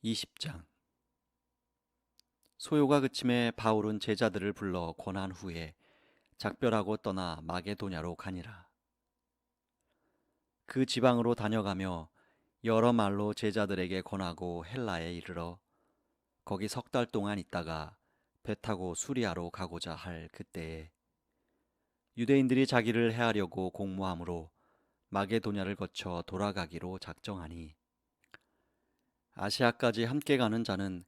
20장. 소요가 그침에 바울은 제자들을 불러 권한 후에 작별하고 떠나 마게도냐로 가니라. 그 지방으로 다녀가며 여러 말로 제자들에게 권하고 헬라에 이르러 거기 석 달 동안 있다가 배 타고 수리아로 가고자 할 그때에 유대인들이 자기를 해하려고 공모함으로 마게도냐를 거쳐 돌아가기로 작정하니, 아시아까지 함께 가는 자는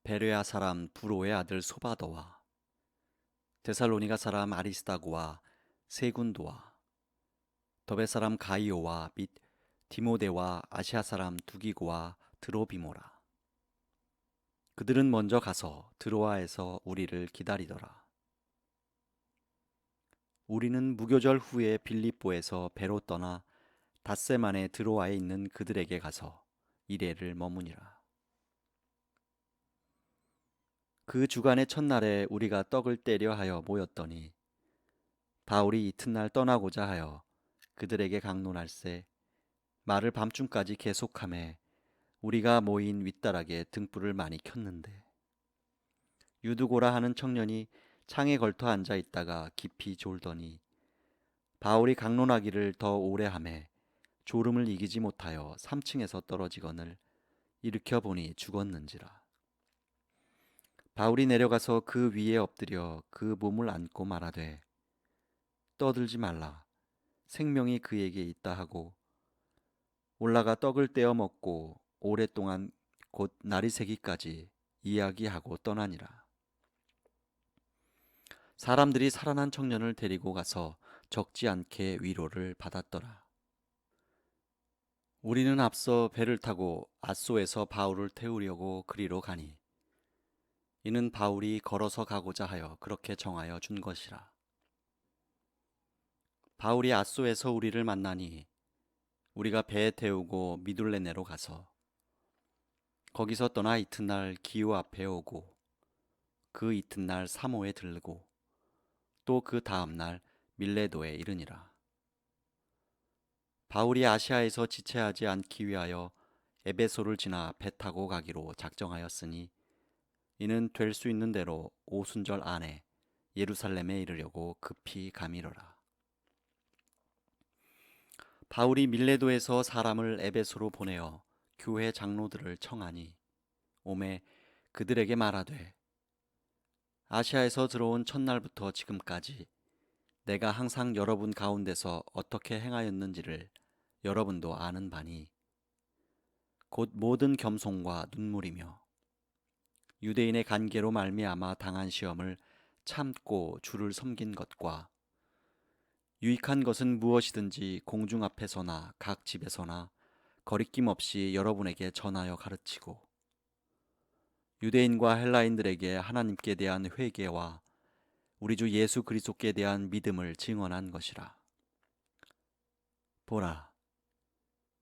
베레아 사람 부로의 아들 소바더와 데살로니가 사람 아리스다고와 세군도와 더베 사람 가이오와 및 디모데와 아시아 사람 두기고와 드로비모라. 그들은 먼저 가서 드로아에서 우리를 기다리더라. 우리는 무교절 후에 빌립보에서 배로 떠나 닷새 만에 드로아에 있는 그들에게 가서 이레를 머무니라. 그 주간의 첫날에 우리가 떡을 떼려 하여 모였더니 바울이 이튿날 떠나고자 하여 그들에게 강론할세 말을 밤중까지 계속하매 우리가 모인 윗다락에 등불을 많이 켰는데, 유두고라 하는 청년이 창에 걸터 앉아 있다가 깊이 졸더니 바울이 강론하기를 더 오래 하매 졸음을 이기지 못하여 3층에서 떨어지거늘 일으켜 보니 죽었는지라. 바울이 내려가서 그 위에 엎드려 그 몸을 안고 말하되 떠들지 말라, 생명이 그에게 있다 하고 올라가 떡을 떼어 먹고 오랫동안 곧 날이 새기까지 이야기하고 떠나니라. 사람들이 살아난 청년을 데리고 가서 적지 않게 위로를 받았더라. 우리는 앞서 배를 타고 앗소에서 바울을 태우려고 그리로 가니, 이는 바울이 걸어서 가고자 하여 그렇게 정하여 준 것이라. 바울이 앗소에서 우리를 만나니 우리가 배에 태우고 미둘레네로 가서 거기서 떠나 이튿날 기호 앞에 오고 그 이튿날 사모에 들르고 또 그 다음날 밀레도에 이르니라. 바울이 아시아에서 지체하지 않기 위하여 에베소를 지나 배 타고 가기로 작정하였으니, 이는 될 수 있는 대로 오순절 안에 예루살렘에 이르려고 급히 가미러라. 바울이 밀레도에서 사람을 에베소로 보내어 교회 장로들을 청하니 오매 그들에게 말하되, 아시아에서 들어온 첫날부터 지금까지 내가 항상 여러분 가운데서 어떻게 행하였는지를 여러분도 아는 바니, 곧 모든 겸손과 눈물이며 유대인의 간계로 말미암아 당한 시험을 참고 주를 섬긴 것과 유익한 것은 무엇이든지 공중 앞에서나 각 집에서나 거리낌 없이 여러분에게 전하여 가르치고, 유대인과 헬라인들에게 하나님께 대한 회개와 우리 주 예수 그리스도께 대한 믿음을 증언한 것이라. 보라,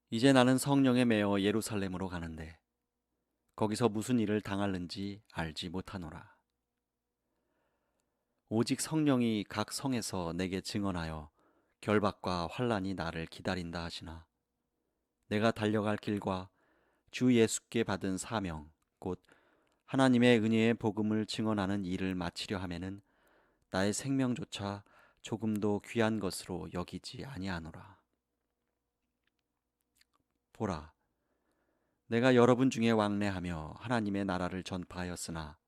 이제 나는 성령에 매어 예루살렘으로 가는데 거기서 무슨 일을 당할는지 알지 못하노라. 오직 성령이 각 성에서 내게 증언하여 결박과 환란이 나를 기다린다 하시나, 내가 달려갈 길과 주 예수께 받은 사명 곧 하나님의 은혜의 복음을 증언하는 일을 마치려 하면은 나의 생명조차 조금도 귀한 것으로 여기지 아니하노라. 보라, 내가 여러분 중에 왕래하며 하나님의 나라를 전파하였으나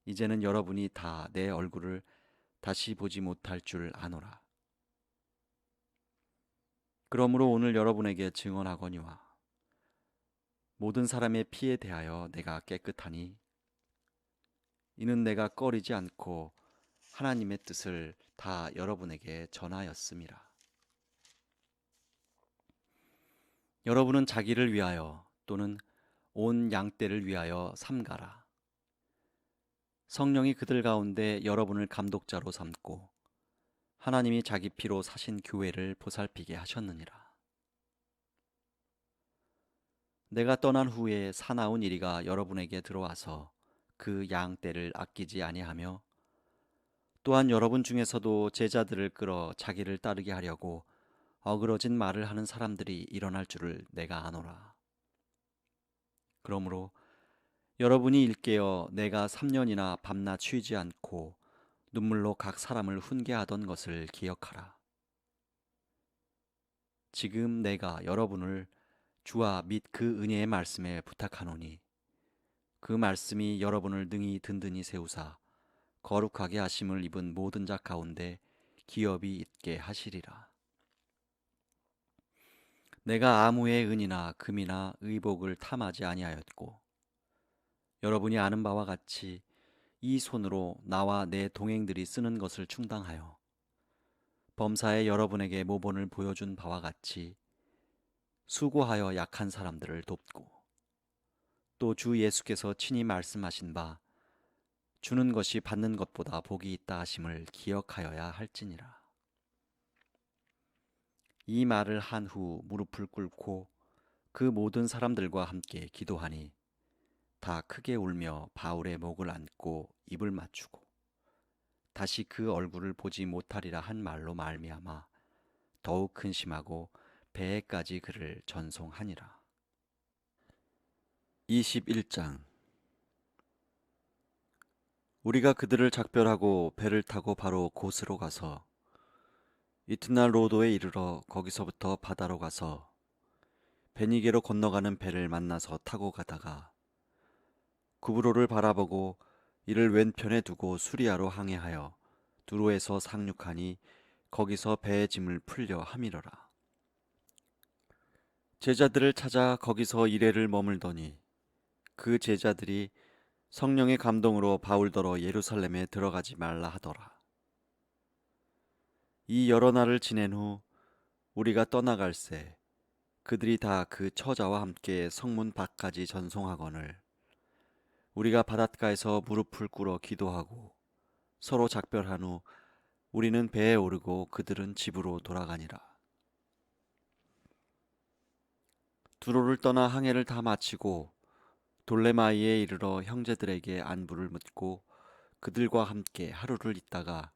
이제는 여러분이 다 내 얼굴을 다시 보지 못할 줄 아노라. 그러므로 오늘 여러분에게 증언하거니와 모든 사람의 피에 대하여 내가 깨끗하니, 이는 내가 꺼리지 않고 하나님의 뜻을 다 여러분에게 전하였음이라. 여러분은 자기를 위하여 또는 온 양떼를 위하여 삼가라. 성령이 그들 가운데 여러분을 감독자로 삼고 하나님이 자기 피로 사신 교회를 보살피게 하셨느니라. 내가 떠난 후에 사나운 이리가 여러분에게 들어와서 그 양떼를 아끼지 아니하며, 또한 여러분 중에서도 제자들을 끌어 자기를 따르게 하려고 어그러진 말을 하는 사람들이 일어날 줄을 내가 아노라. 그러므로 여러분이 일깨어 내가 3년이나 밤낮 쉬지 않고 눈물로 각 사람을 훈계하던 것을 기억하라. 지금 내가 여러분을 주와 및 그 은혜의 말씀에 부탁하노니 그 말씀이 여러분을 능히 든든히 세우사 거룩하게 하심을 입은 모든 자 가운데 기업이 있게 하시리라. 내가 아무의 은이나 금이나 의복을 탐하지 아니하였고 여러분이 아는 바와 같이 이 손으로 나와 내 동행들이 쓰는 것을 충당하여 범사에 여러분에게 모본을 보여준 바와 같이 수고하여 약한 사람들을 돕고 또 주 예수께서 친히 말씀하신 바 주는 것이 받는 것보다 복이 있다 하심을 기억하여야 할지니라. 이 말을 한 후 무릎을 꿇고 그 모든 사람들과 함께 기도하니 다 크게 울며 바울의 목을 안고 입을 맞추고 다시 그 얼굴을 보지 못하리라 한 말로 말미암아 더욱 근심하고 배에까지 그를 전송하니라. 21장. 우리가 그들을 작별하고 배를 타고 바로 곳으로 가서 이튿날 로도에 이르러 거기서부터 바다로 가서 베니게로 건너가는 배를 만나서 타고 가다가 구브로를 바라보고 이를 왼편에 두고 수리아로 항해하여 두로에서 상륙하니 거기서 배의 짐을 풀려 함이러라. 제자들을 찾아 거기서 이레를 머물더니 그 제자들이 성령의 감동으로 바울더러 예루살렘에 들어가지 말라 하더라. 이 여러 날을 지낸 후 우리가 떠나갈새 그들이 다 그 처자와 함께 성문 밖까지 전송하거늘 우리가 바닷가에서 무릎을 꿇어 기도하고 서로 작별한 후 우리는 배에 오르고 그들은 집으로 돌아가니라. 두로를 떠나 항해를 다 마치고 돌레마이에 이르러 형제들에게 안부를 묻고 그들과 함께 하루를 있다가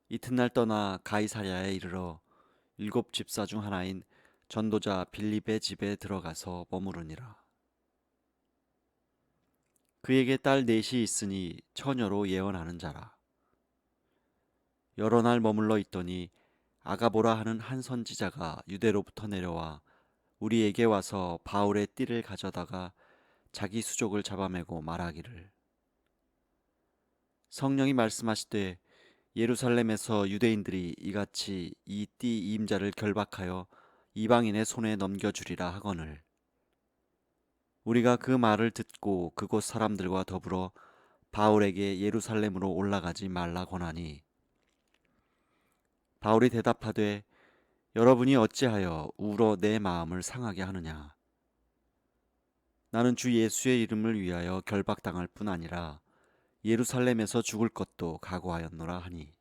이튿날 떠나 가이사랴에 이르러 7집사 중 하나인 전도자 빌립의 집에 들어가서 머무르니라. 그에게 딸 넷이 있으니 처녀로 예언하는 자라. 여러 날 머물러 있더니 아가보라 하는 한 선지자가 유대로부터 내려와 우리에게 와서 바울의 띠를 가져다가 자기 수족을 잡아매고 말하기를 성령이 말씀하시되 예루살렘에서 유대인들이 이같이 이 띠 임자를 결박하여 이방인의 손에 넘겨주리라 하거늘 우리가 그 말을 듣고 그곳 사람들과 더불어 바울에게 예루살렘으로 올라가지 말라 권하니 바울이 대답하되 여러분이 어찌하여 울어 내 마음을 상하게 하느냐 나는 주 예수의 이름을 위하여 결박당할 뿐 아니라 예루살렘에서 죽을 것도 각오하였노라 하니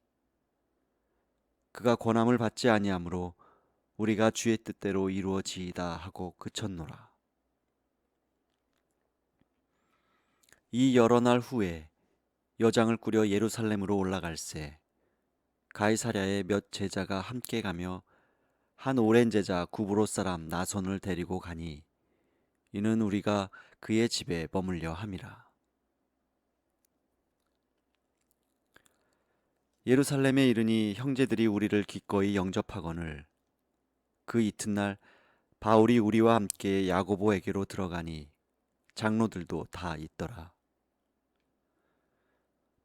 그가 권함을 받지 아니하므로 우리가 주의 뜻대로 이루어지이다 하고 그쳤노라. 이 여러 날 후에 여장을 꾸려 예루살렘으로 올라갈새 가이사랴에 몇 제자가 함께 가며 한 오랜 제자 구브로 사람 나손을 데리고 가니 이는 우리가 그의 집에 머물려 함이라. 예루살렘에 이르니 형제들이 우리를 기꺼이 영접하거늘 그 이튿날 바울이 우리와 함께 야고보에게로 들어가니 장로들도 다 있더라.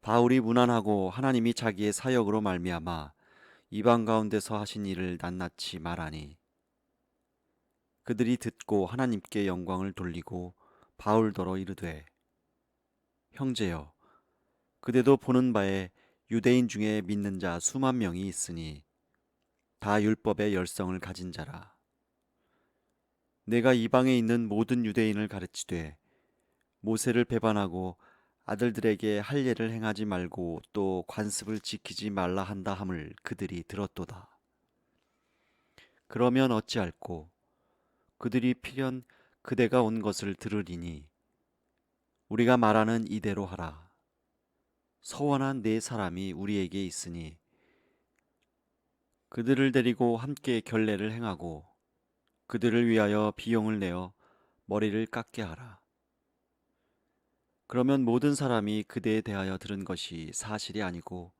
바울이 무난하고 하나님이 자기의 사역으로 말미암아 이방 가운데서 하신 일을 낱낱이 말하니 그들이 듣고 하나님께 영광을 돌리고 바울더러 이르되 형제여 그대도 보는 바에 유대인 중에 믿는 자 수만 명이 있으니 다 율법의 열성을 가진 자라. 내가 이방에 있는 모든 유대인을 가르치되 모세를 배반하고 아들들에게 할례를 행하지 말고 또 관습을 지키지 말라 한다 함을 그들이 들었도다. 그러면 어찌할꼬 그들이 필연 그대가 온 것을 들으리니 우리가 말하는 이대로 하라. 서원한 네 사람이 우리에게 있으니 그들을 데리고 함께 결례를 행하고 그들을 위하여 비용을 내어 머리를 깎게 하라. 그러면 모든 사람이 그대에 대하여 들은 것이 사실이 아니고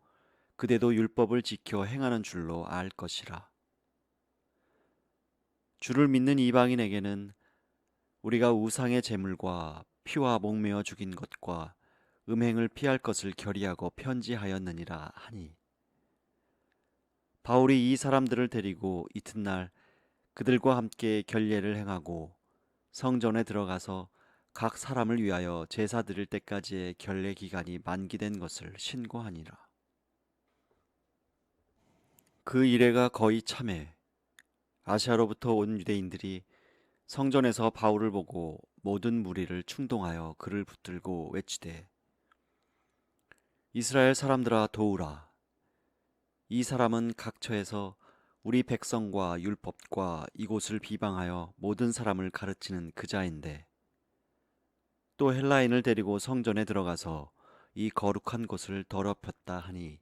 그대도 율법을 지켜 행하는 줄로 알 것이라. 주를 믿는 이방인에게는 우리가 우상의 제물과 피와 목매어 죽인 것과 음행을 피할 것을 결의하고 편지하였느니라 하니, 바울이 이 사람들을 데리고 이튿날 그들과 함께 결례를 행하고 성전에 들어가서 각 사람을 위하여 제사 드릴 때까지의 결례 기간이 만기된 것을 신고하니라. 그 이래가 거의 참해 아시아로부터 온 유대인들이 성전에서 바울을 보고 모든 무리를 충동하여 그를 붙들고 외치되, 이스라엘 사람들아 도우라. 이 사람은 각처에서 우리 백성과 율법과 이곳을 비방하여 모든 사람을 가르치는 그자인데, 또 헬라인을 데리고 성전에 들어가서 이 거룩한 곳을 더럽혔다 하니,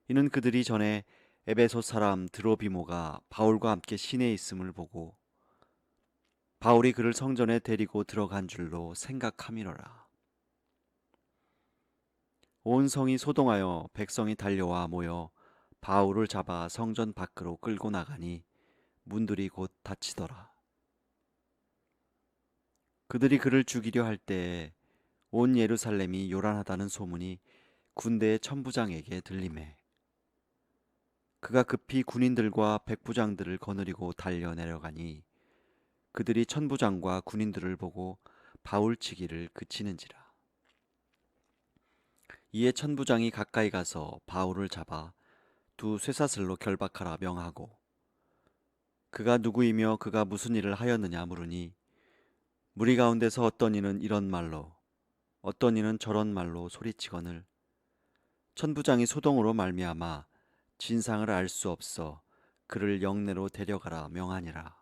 이는 그들이 전에 에베소 사람 드로비모가 바울과 함께 시내에 있음을 보고 바울이 그를 성전에 데리고 들어간 줄로 생각함이로라. 온 성이 소동하여 백성이 달려와 모여 바울을 잡아 성전 밖으로 끌고 나가니 문들이 곧 닫히더라. 그들이 그를 죽이려 할 때에 온 예루살렘이 요란하다는 소문이 군대의 천부장에게 들리매 그가 급히 군인들과 백부장들을 거느리고 달려 내려가니 그들이 천부장과 군인들을 보고 바울 치기를 그치는지라. 이에 천부장이 가까이 가서 바울을 잡아 두 쇠사슬로 결박하라 명하고, 그가 누구이며 그가 무슨 일을 하였느냐 물으니 무리 가운데서 어떤 이는 이런 말로 어떤 이는 저런 말로 소리치거늘 천부장이 소동으로 말미암아 진상을 알 수 없어 그를 영내로 데려가라 명하니라.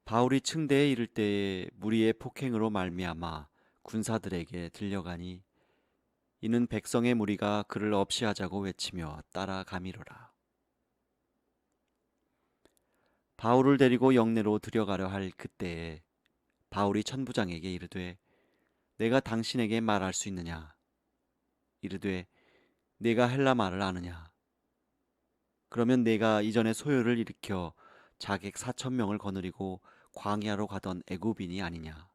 바울이 층대에 이를 때에 무리의 폭행으로 말미암아 군사들에게 들려가니 이는 백성의 무리가 그를 없이하자고 외치며 따라가미로라. 바울을 데리고 영내로 들여가려 할 그때에 바울이 천부장에게 이르되 내가 당신에게 말할 수 있느냐? 이르되 내가 헬라 말을 아느냐? 그러면 내가 이전에 소요를 일으켜 자객 4,000명을 거느리고 광야로 가던 애굽인이 아니냐?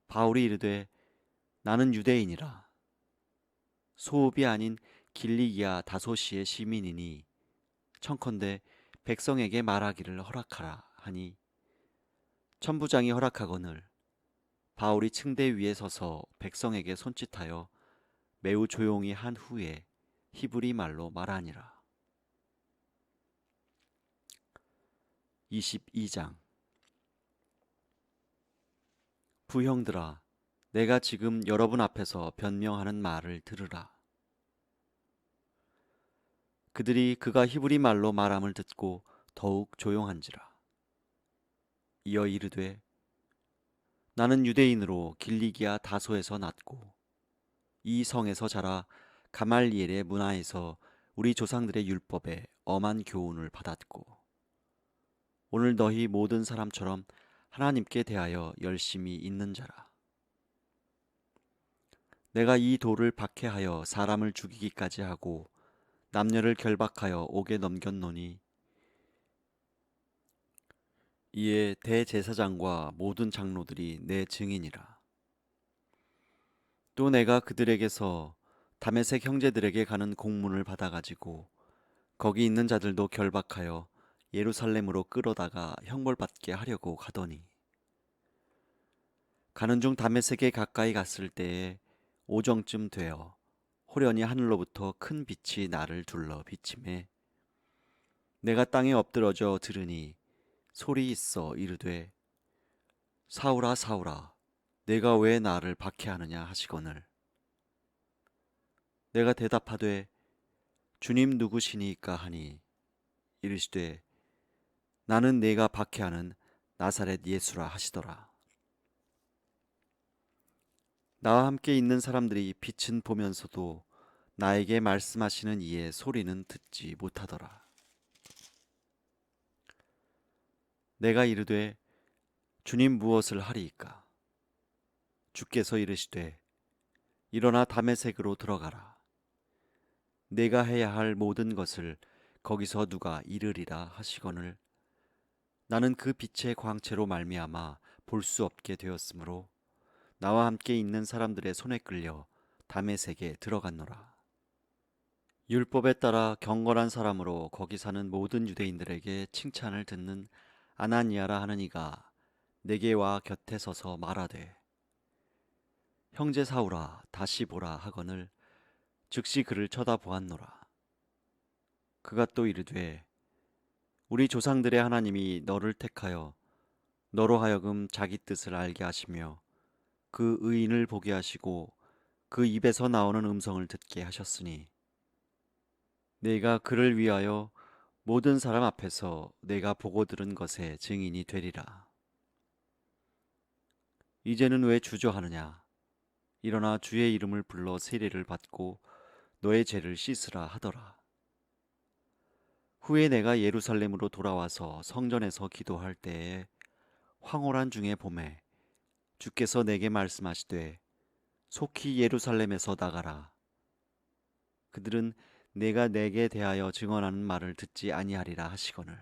바울이 이르되 나는 유대인이라. 소읍이 아닌 길리기아 다소시의 시민이니 청컨대 백성에게 말하기를 허락하라 하니 천부장이 허락하거늘 바울이 층대 위에 서서 백성에게 손짓하여 매우 조용히 한 후에 히브리 말로 말하니라. 22장. 부형들아, 내가 지금 여러분 앞에서 변명하는 말을 들으라. 그들이 그가 히브리 말로 말함을 듣고 더욱 조용한지라. 이어 이르되 나는 유대인으로 길리기아 다소에서 났고 이 성에서 자라 가말리엘의 문화에서 우리 조상들의 율법에 엄한 교훈을 받았고 오늘 너희 모든 사람처럼 하나님께 대하여 열심히 있는 자라. 내가 이 돌을 박해하여 사람을 죽이기까지 하고 남녀를 결박하여 옥에 넘겼노니 이에 대제사장과 모든 장로들이 내 증인이라. 또 내가 그들에게서 다메섹 형제들에게 가는 공문을 받아가지고 거기 있는 자들도 결박하여 예루살렘으로 끌어다가 형벌받게 하려고 가더니 가는 중 다메섹에 가까이 갔을 때에 오정쯤 되어 호련히 하늘로부터 큰 빛이 나를 둘러 비치매 내가 땅에 엎드러져 들으니 소리 있어 이르되 사울아 사울아 내가 왜 나를 박해하느냐 하시거늘 내가 대답하되 주님 누구시니까 하니 이르시되 나는 내가 박해하는 나사렛 예수라 하시더라. 나와 함께 있는 사람들이 빛은 보면서도 나에게 말씀하시는 이의 소리는 듣지 못하더라. 내가 이르되 주님 무엇을 하리이까? 주께서 이르시되 일어나 다메섹으로 들어가라. 내가 해야 할 모든 것을 거기서 누가 이르리라 하시거늘 나는 그 빛의 광채로 말미암아 볼 수 없게 되었으므로 나와 함께 있는 사람들의 손에 끌려 다메섹에 들어갔노라. 율법에 따라 경건한 사람으로 거기 사는 모든 유대인들에게 칭찬을 듣는 아나니아라 하는 이가 내게 와 곁에 서서 말하되 형제 사울아 다시 보라 하거늘 즉시 그를 쳐다보았노라. 그가 또 이르되 우리 조상들의 하나님이 너를 택하여 너로 하여금 자기 뜻을 알게 하시며 그 의인을 보게 하시고 그 입에서 나오는 음성을 듣게 하셨으니 내가 그를 위하여 모든 사람 앞에서 내가 보고 들은 것의 증인이 되리라. 이제는 왜 주저하느냐? 일어나 주의 이름을 불러 세례를 받고 너의 죄를 씻으라 하더라. 후에 내가 예루살렘으로 돌아와서 성전에서 기도할 때에 황홀한 중에 봄에 주께서 내게 말씀하시되 속히 예루살렘에서 나가라. 그들은 내가 내게 대하여 증언하는 말을 듣지 아니하리라 하시거늘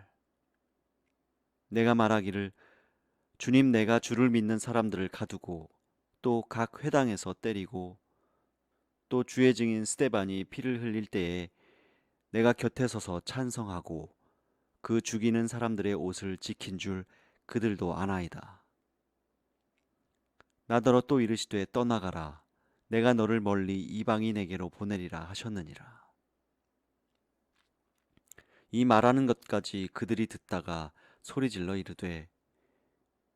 내가 말하기를 주님 내가 주를 믿는 사람들을 가두고 또 각 회당에서 때리고 또 주의 증인 스데반이 피를 흘릴 때에 내가 곁에 서서 찬성하고 그 죽이는 사람들의 옷을 지킨 줄 그들도 아나이다. 나더러 또 이르시되 떠나가라. 내가 너를 멀리 이방인에게로 보내리라 하셨느니라. 이 말하는 것까지 그들이 듣다가 소리질러 이르되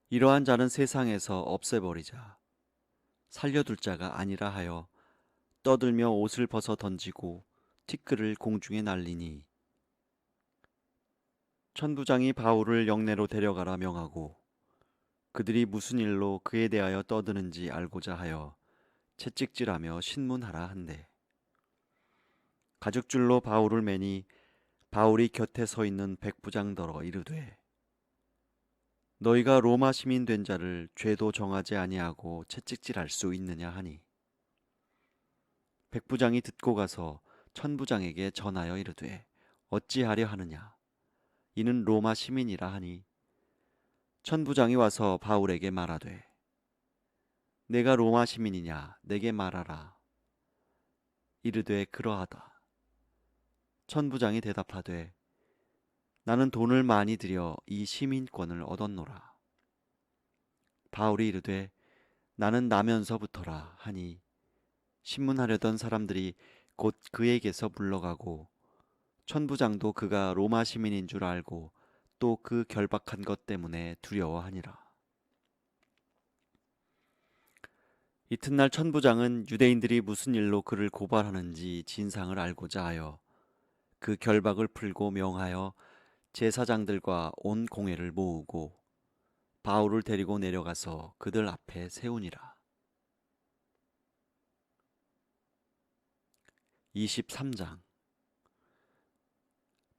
이러한 자는 세상에서 없애버리자. 살려둘 자가 아니라 하여 떠들며 옷을 벗어 던지고 티끌을 공중에 날리니 천부장이 바울을 영내로 데려가라 명하고 그들이 무슨 일로 그에 대하여 떠드는지 알고자 하여 채찍질하며 신문하라 한대 가죽줄로 바울을 매니 바울이 곁에 서 있는 백부장더러 이르되 너희가 로마 시민 된 자를 죄도 정하지 아니하고 채찍질할 수 있느냐 하니 백부장이 듣고 가서 천부장에게 전하여 이르되 어찌하려 하느냐 이는 로마 시민이라 하니 천부장이 와서 바울에게 말하되 내가 로마 시민이냐 내게 말하라 이르되 그러하다 천부장이 대답하되 나는 돈을 많이 들여 이 시민권을 얻었노라 바울이 이르되 나는 나면서부터라 하니 신문하려던 사람들이 곧 그에게서 물러가고 천부장도 그가 로마 시민인 줄 알고 또 그 결박한 것 때문에 두려워하니라. 이튿날 천부장은 유대인들이 무슨 일로 그를 고발하는지 진상을 알고자 하여 그 결박을 풀고 명하여 제사장들과 온 공회를 모으고 바울을 데리고 내려가서 그들 앞에 세우니라. 23장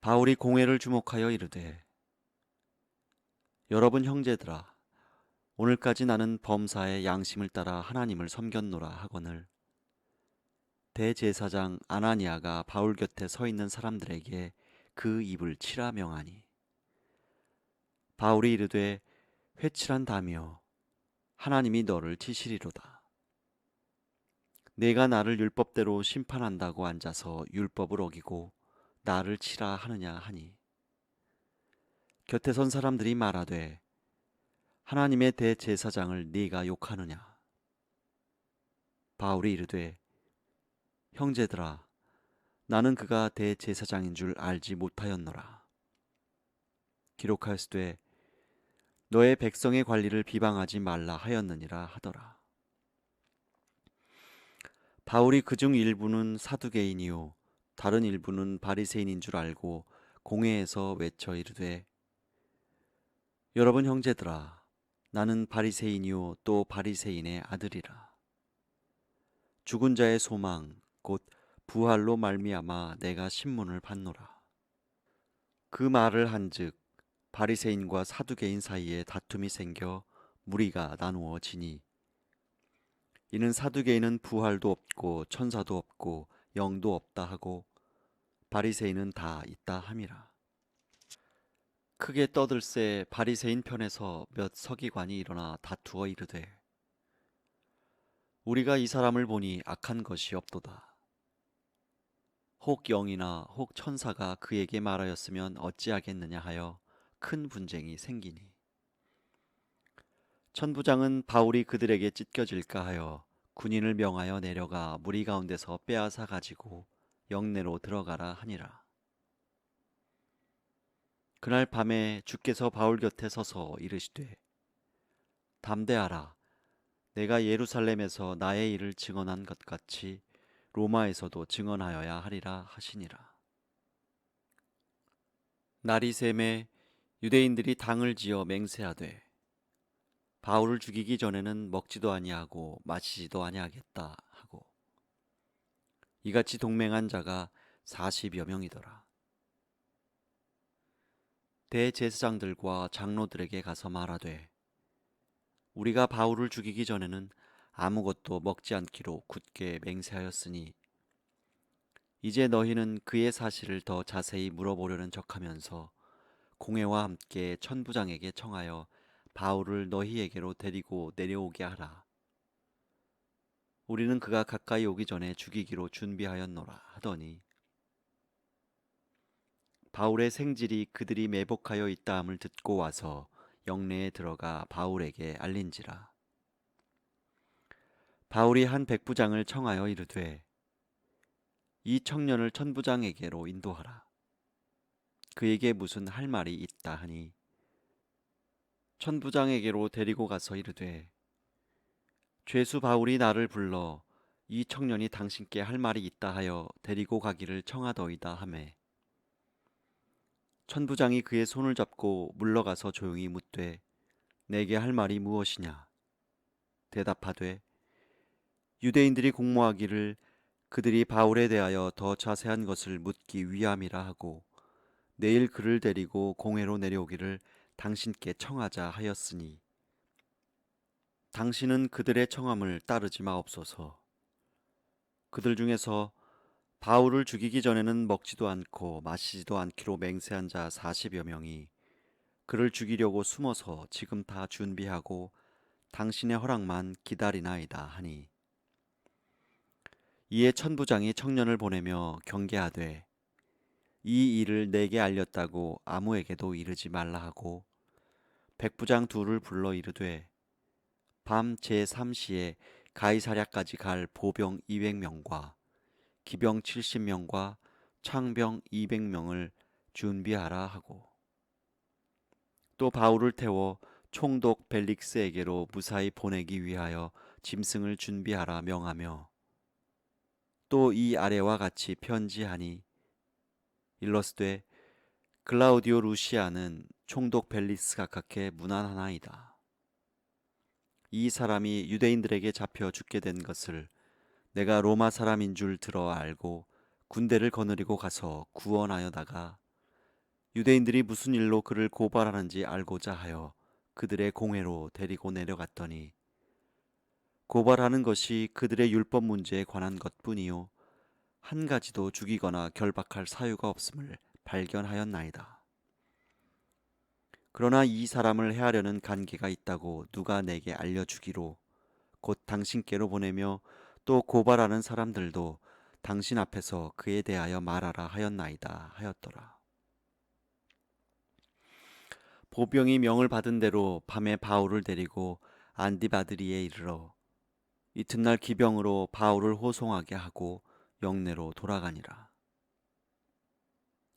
바울이 공회를 주목하여 이르되 여러분 형제들아 오늘까지 나는 범사의 양심을 따라 하나님을 섬겼노라 하거늘 대제사장 아나니아가 바울 곁에 서 있는 사람들에게 그 입을 치라 명하니 바울이 이르되 회칠한 다며 하나님이 너를 치시리로다 내가 나를 율법대로 심판한다고 앉아서 율법을 어기고 나를 치라 하느냐 하니 곁에 선 사람들이 말하되 하나님의 대제사장을 네가 욕하느냐 바울이 이르되 형제들아 나는 그가 대제사장인 줄 알지 못하였노라 기록하였으되 너의 백성의 관리를 비방하지 말라 하였느니라 하더라 바울이 그중 일부는 사두개인이요 다른 일부는 바리새인인 줄 알고 공회에서 외쳐 이르되 여러분 형제들아 나는 바리새인이요 또 바리새인의 아들이라 죽은 자의 소망 곧 부활로 말미암아 내가 신문을 받노라 그 말을 한즉 바리새인과 사두개인 사이에 다툼이 생겨 무리가 나누어지니 이는 사두개인은 부활도 없고 천사도 없고 영도 없다 하고 바리새인은 다 있다 함이라. 크게 떠들새 바리새인 편에서 몇 서기관이 일어나 다투어 이르되 우리가 이 사람을 보니 악한 것이 없도다. 혹 영이나 혹 천사가 그에게 말하였으면 어찌하겠느냐 하여 큰 분쟁이 생기니 천부장은 바울이 그들에게 찢겨질까 하여 군인을 명하여 내려가 무리 가운데서 빼앗아 가지고 영내로 들어가라 하니라. 그날 밤에 주께서 바울 곁에 서서 이르시되 담대하라. 내가 예루살렘에서 나의 일을 증언한 것 같이 로마에서도 증언하여야 하리라 하시니라. 날이 새매 유대인들이 당을 지어 맹세하되 바울을 죽이기 전에는 먹지도 아니하고 마시지도 아니하겠다 하고 이같이 동맹한 자가 40여 명이더라. 대제사장들과 장로들에게 가서 말하되 우리가 바울을 죽이기 전에는 아무것도 먹지 않기로 굳게 맹세하였으니 이제 너희는 그의 사실을 더 자세히 물어보려는 척하면서 공회와 함께 천부장에게 청하여 바울을 너희에게로 데리고 내려오게 하라. 우리는 그가 가까이 오기 전에 죽이기로 준비하였노라 하더니 바울의 생질이 그들이 매복하여 있다함을 듣고 와서 영내에 들어가 바울에게 알린지라. 바울이 한 백부장을 청하여 이르되 이 청년을 천부장에게로 인도하라. 그에게 무슨 할 말이 있다 하니 천부장에게로 데리고 가서 이르되 죄수 바울이 나를 불러 이 청년이 당신께 할 말이 있다 하여 데리고 가기를 청하더이다 하매 천부장이 그의 손을 잡고 물러가서 조용히 묻되 내게 할 말이 무엇이냐. 대답하되 유대인들이 공모하기를 그들이 바울에 대하여 더 자세한 것을 묻기 위함이라 하고 내일 그를 데리고 공회로 내려오기를 당신께 청하자 하였으니 당신은 그들의 청함을 따르지 마옵소서. 그들 중에서 바울을 죽이기 전에는 먹지도 않고 마시지도 않기로 맹세한 자 40여 명이 그를 죽이려고 숨어서 지금 다 준비하고 당신의 허락만 기다리나이다 하니 이에 천부장이 청년을 보내며 경계하되 이 일을 내게 알렸다고 아무에게도 이르지 말라 하고 백부장 둘을 불러 이르되 밤 제3시에 가이사랴까지 갈 보병 200명과 기병 70명과 창병 200명을 준비하라 하고 또 바울을 태워 총독 벨릭스에게로 무사히 보내기 위하여 짐승을 준비하라 명하며 또 이 아래와 같이 편지하니 일러스되 글라우디오 루시아는 총독 벨리스가 각해 문안하나이다. 이 사람이 유대인들에게 잡혀 죽게 된 것을 내가 로마 사람인 줄 들어 알고 군대를 거느리고 가서 구원하여다가 유대인들이 무슨 일로 그를 고발하는지 알고자 하여 그들의 공회로 데리고 내려갔더니 고발하는 것이 그들의 율법 문제에 관한 것뿐이요 한 가지도 죽이거나 결박할 사유가 없음을 발견하였나이다. 그러나 이 사람을 해하려는 간계가 있다고 누가 내게 알려주기로 곧 당신께로 보내며 또 고발하는 사람들도 당신 앞에서 그에 대하여 말하라 하였나이다 하였더라. 보병이 명을 받은 대로 밤에 바울을 데리고 안디바드리에 이르러 이튿날 기병으로 바울을 호송하게 하고 영내로 돌아가니라.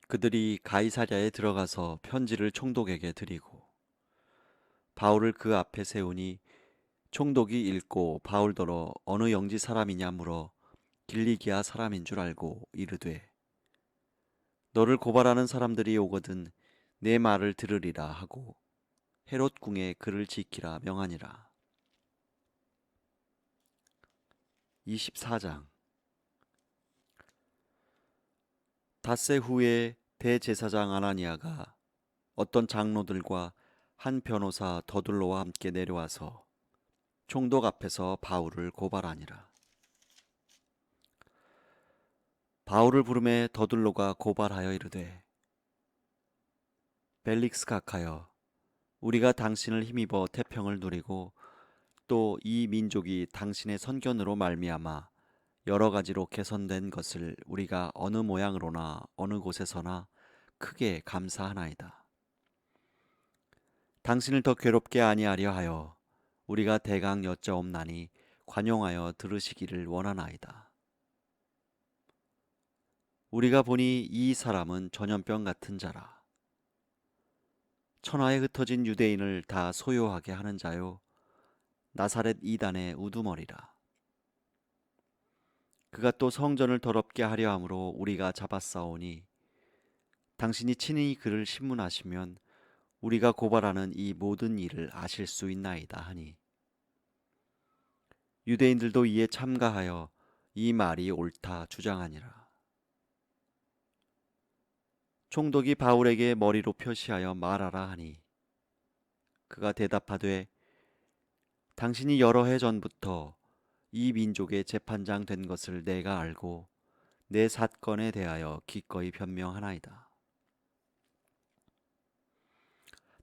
그들이 가이사랴에 들어가서 편지를 총독에게 드리고 바울을 그 앞에 세우니 총독이 읽고 바울더러 어느 영지 사람이냐 물어 길리기아 사람인 줄 알고 이르되 너를 고발하는 사람들이 오거든 내 말을 들으리라 하고 헤롯 궁에 그를 지키라 명하니라. 24장. 닷새 후에 대제사장 아나니아가 어떤 장로들과 한 변호사 더둘로와 함께 내려와서 총독 앞에서 바울을 고발하니라. 바울을 부르매 더둘로가 고발하여 이르되, 벨릭스 각하여, 우리가 당신을 힘입어 태평을 누리고 또 이 민족이 당신의 선견으로 말미암아 여러 가지로 개선된 것을 우리가 어느 모양으로나 어느 곳에서나 크게 감사하나이다. 당신을 더 괴롭게 아니하려 하여 우리가 대강 여짜옵나니 관용하여 들으시기를 원하나이다. 우리가 보니 이 사람은 전염병 같은 자라. 천하에 흩어진 유대인을 다 소요하게 하는 자요, 나사렛 이단의 우두머리라. 그가 또 성전을 더럽게 하려 함으로 우리가 잡았사오니 당신이 친히 그를 신문하시면 우리가 고발하는 이 모든 일을 아실 수 있나이다 하니, 유대인들도 이에 참가하여 이 말이 옳다 주장하니라. 총독이 바울에게 머리로 표시하여 말하라 하니, 그가 대답하되, 당신이 여러 해 전부터 이 민족의 재판장 된 것을 내가 알고 내 사건에 대하여 기꺼이 변명하나이다.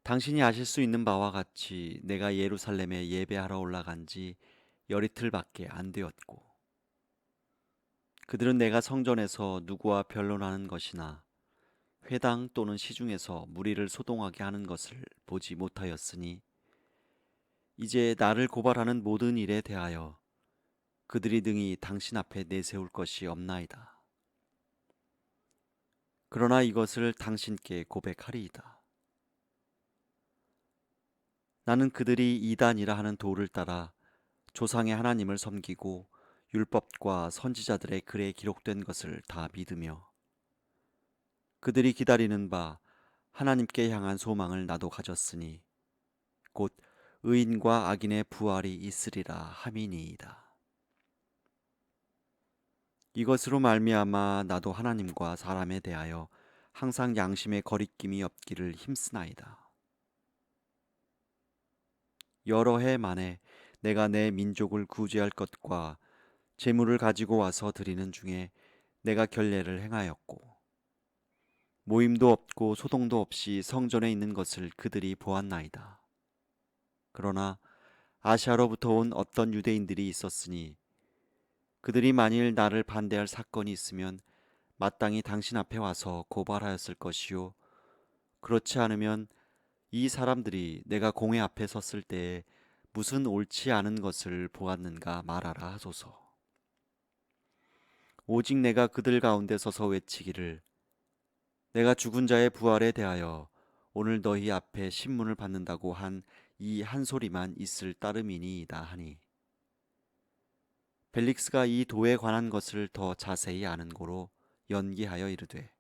당신이 아실 수 있는 바와 같이 내가 예루살렘에 예배하러 올라간 지 열이틀밖에 안 되었고, 그들은 내가 성전에서 누구와 변론하는 것이나 회당 또는 시중에서 무리를 소동하게 하는 것을 보지 못하였으니, 이제 나를 고발하는 모든 일에 대하여 그들이 능히 당신 앞에 내세울 것이 없나이다. 그러나 이것을 당신께 고백하리이다. 나는 그들이 이단이라 하는 도를 따라 조상의 하나님을 섬기고 율법과 선지자들의 글에 기록된 것을 다 믿으며, 그들이 기다리는 바 하나님께 향한 소망을 나도 가졌으니 곧 의인과 악인의 부활이 있으리라 함이니이다. 이것으로 말미암아 나도 하나님과 사람에 대하여 항상 양심의 거리낌이 없기를 힘쓰나이다. 여러 해 만에 내가 내 민족을 구제할 것과 재물을 가지고 와서 드리는 중에 내가 결례를 행하였고, 모임도 없고 소동도 없이 성전에 있는 것을 그들이 보았나이다. 그러나 아시아로부터 온 어떤 유대인들이 있었으니 그들이 만일 나를 반대할 사건이 있으면 마땅히 당신 앞에 와서 고발하였을 것이요, 그렇지 않으면 이 사람들이 내가 공회 앞에 섰을 때에 무슨 옳지 않은 것을 보았는가 말하라 하소서. 오직 내가 그들 가운데 서서 외치기를, 내가 죽은 자의 부활에 대하여 오늘 너희 앞에 신문을 받는다고 한 이 한 소리만 있을 따름이니이다 하니, 벨릭스가 이 도에 관한 것을 더 자세히 아는 고로 연기하여 이르되,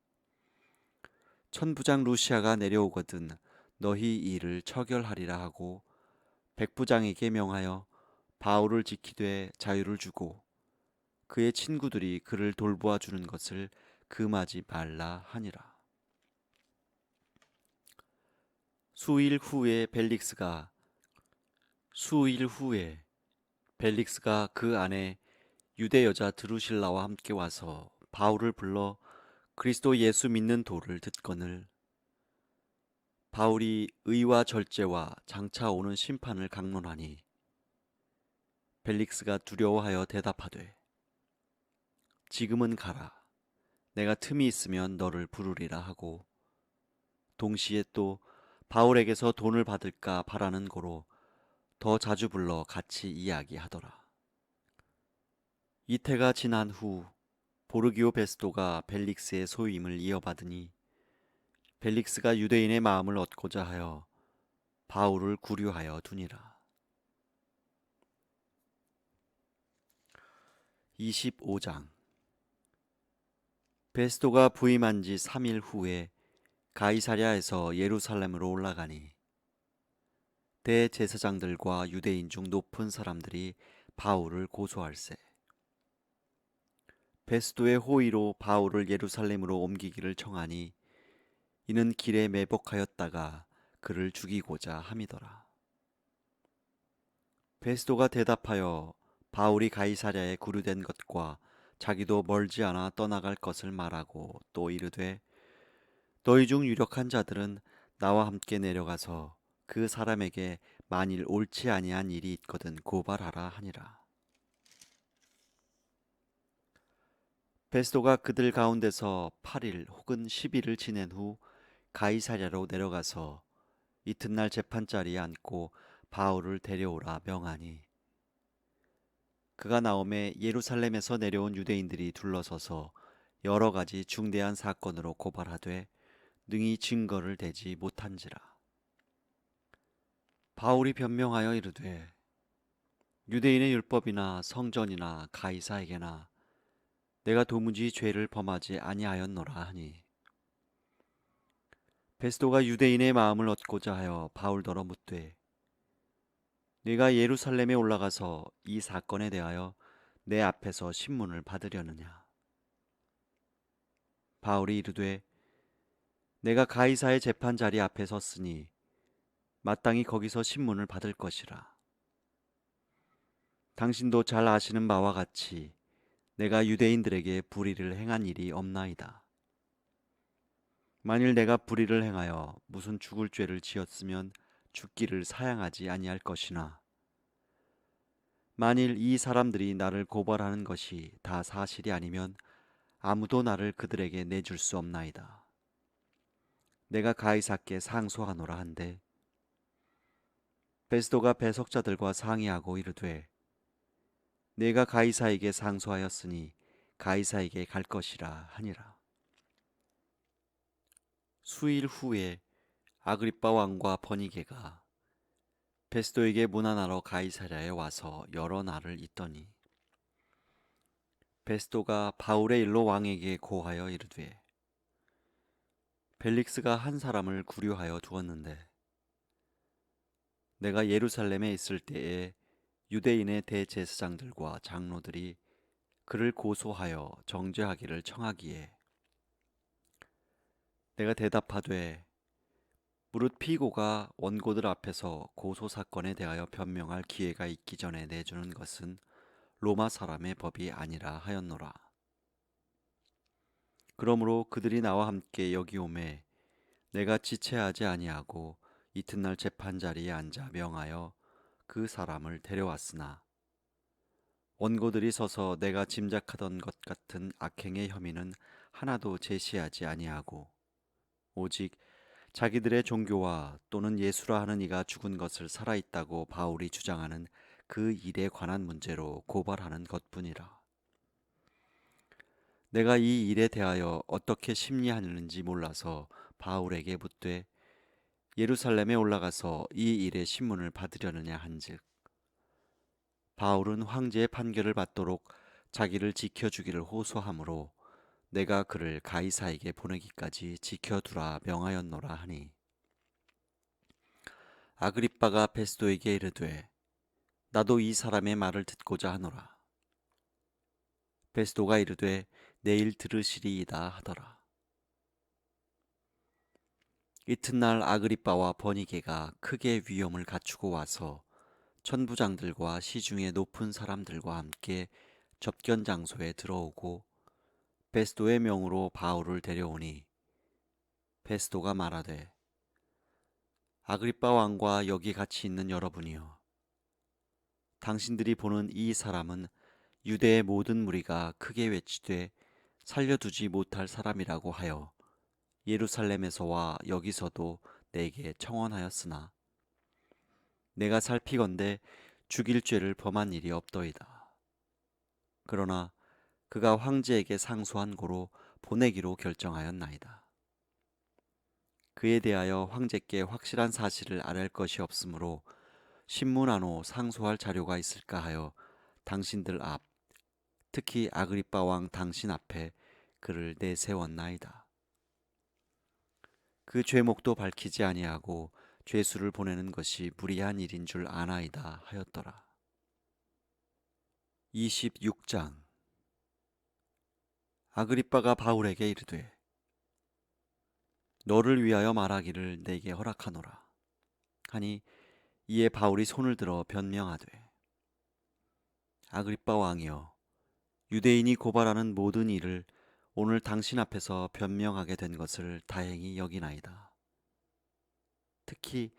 천부장 루시아가 내려오거든 너희 일을 처결하리라 하고 백부장에게 명하여 바울을 지키되 자유를 주고 그의 친구들이 그를 돌보아 주는 것을 금하지 말라 하니라. 수일 후에 벨릭스가 그 안에 유대 여자 드루실라와 함께 와서 바울을 불러 그리스도 예수 믿는 도를 듣거늘, 바울이 의와 절제와 장차 오는 심판을 강론하니, 벨릭스가 두려워하여 대답하되, 지금은 가라. 내가 틈이 있으면 너를 부르리라 하고, 동시에 또 바울에게서 돈을 받을까 바라는 고로 더 자주 불러 같이 이야기하더라. 이태가 지난 후 보르기오 베스도가 벨릭스의 소임을 이어받으니, 벨릭스가 유대인의 마음을 얻고자 하여 바울을 구류하여 두니라. 25장. 베스도가 부임한 지 3일 후에 가이사랴에서 예루살렘으로 올라가니, 대제사장들과 유대인 중 높은 사람들이 바울을 고소할세. 베스도의 호의로 바울을 예루살렘으로 옮기기를 청하니, 이는 길에 매복하였다가 그를 죽이고자 함이더라. 베스도가 대답하여 바울이 가이사랴에 구류된 것과 자기도 멀지 않아 떠나갈 것을 말하고 또 이르되 너희 중 유력한 자들은 나와 함께 내려가서 그 사람에게 만일 옳지 아니한 일이 있거든 고발하라 하니라. 베스도가 그들 가운데서 8일 혹은 10일을 지낸 후 가이사랴로 내려가서 이튿날 재판자리에 앉고 바울을 데려오라 명하니 그가 나오매 예루살렘에서 내려온 유대인들이 둘러서서 여러 가지 중대한 사건으로 고발하되 능히 증거를 대지 못한지라. 바울이 변명하여 이르되 유대인의 율법이나 성전이나 가이사에게나 내가 도무지 죄를 범하지 아니하였노라 하니 베스도가 유대인의 마음을 얻고자 하여 바울더러 묻되 네가 예루살렘에 올라가서 이 사건에 대하여 내 앞에서 신문을 받으려느냐. 바울이 이르되 내가 가이사의 재판 자리 앞에 섰으니 마땅히 거기서 신문을 받을 것이라. 당신도 잘 아시는 바와 같이 내가 유대인들에게 불의를 행한 일이 없나이다. 만일 내가 불의를 행하여 무슨 죽을 죄를 지었으면 죽기를 사양하지 아니할 것이나 만일 이 사람들이 나를 고발하는 것이 다 사실이 아니면 아무도 나를 그들에게 내줄 수 없나이다. 내가 가이사께 상소하노라 한데 베스도가 배석자들과 상의하고 이르되 내가 가이사에게 상소하였으니 가이사에게 갈 것이라 하니라. 수일 후에 아그리빠 왕과 버니게가 베스도에게 문안하러 가이사랴에 와서 여러 날을 있더니 베스도가 바울의 일로 왕에게 고하여 이르되 벨릭스가 한 사람을 구류하여 두었는데 내가 예루살렘에 있을 때에 유대인의 대제사장들과 장로들이 그를 고소하여 정죄하기를 청하기에 내가 대답하되 무릇 피고가 원고들 앞에서 고소 사건에 대하여 변명할 기회가 있기 전에 내주는 것은 로마 사람의 법이 아니라 하였노라. 그러므로 그들이 나와 함께 여기 오매 내가 지체하지 아니하고 이튿날 재판 자리에 앉아 명하여 그 사람을 데려왔으나 원고들이 서서 내가 짐작하던 것 같은 악행의 혐의는 하나도 제시하지 아니하고 오직 자기들의 종교와 또는 예수라 하는 이가 죽은 것을 살아있다고 바울이 주장하는 그 일에 관한 문제로 고발하는 것뿐이라. 내가 이 일에 대하여 어떻게 심리하는지 몰라서 바울에게 묻되 예루살렘에 올라가서 이 일의 신문을 받으려느냐 한즉 바울은 황제의 판결을 받도록 자기를 지켜주기를 호소하므로 내가 그를 가이사에게 보내기까지 지켜두라 명하였노라 하니 아그리빠가 베스도에게 이르되 나도 이 사람의 말을 듣고자 하노라. 베스도가 이르되 내일 들으시리이다 하더라. 이튿날 아그리빠와 버니게가 크게 위험을 갖추고 와서 천부장들과 시중의 높은 사람들과 함께 접견 장소에 들어오고 베스도의 명으로 바울을 데려오니 베스도가 말하되 아그리빠 왕과 여기 같이 있는 여러분이여 당신들이 보는 이 사람은 유대의 모든 무리가 크게 외치되 살려두지 못할 사람이라고 하여 예루살렘에서와 여기서도 내게 청언하였으나 내가 살피건대 죽일 죄를 범한 일이 없더이다. 그러나 그가 황제에게 상소한 고로 보내기로 결정하였나이다. 그에 대하여 황제께 확실한 사실을 아랠 것이 없으므로 신문 안호 상소할 자료가 있을까 하여 당신들 앞 특히 아그리빠 왕 당신 앞에 그를 내세웠나이다. 그 죄목도 밝히지 아니하고 죄수를 보내는 것이 무리한 일인 줄 아나이다 하였더라. 26장 아그리빠가 바울에게 이르되 너를 위하여 말하기를 내게 허락하노라. 하니 이에 바울이 손을 들어 변명하되 아그리빠 왕이여 유대인이 고발하는 모든 일을 오늘 당신 앞에서 변명하게 된 것을 다행히 여기나이다. 특히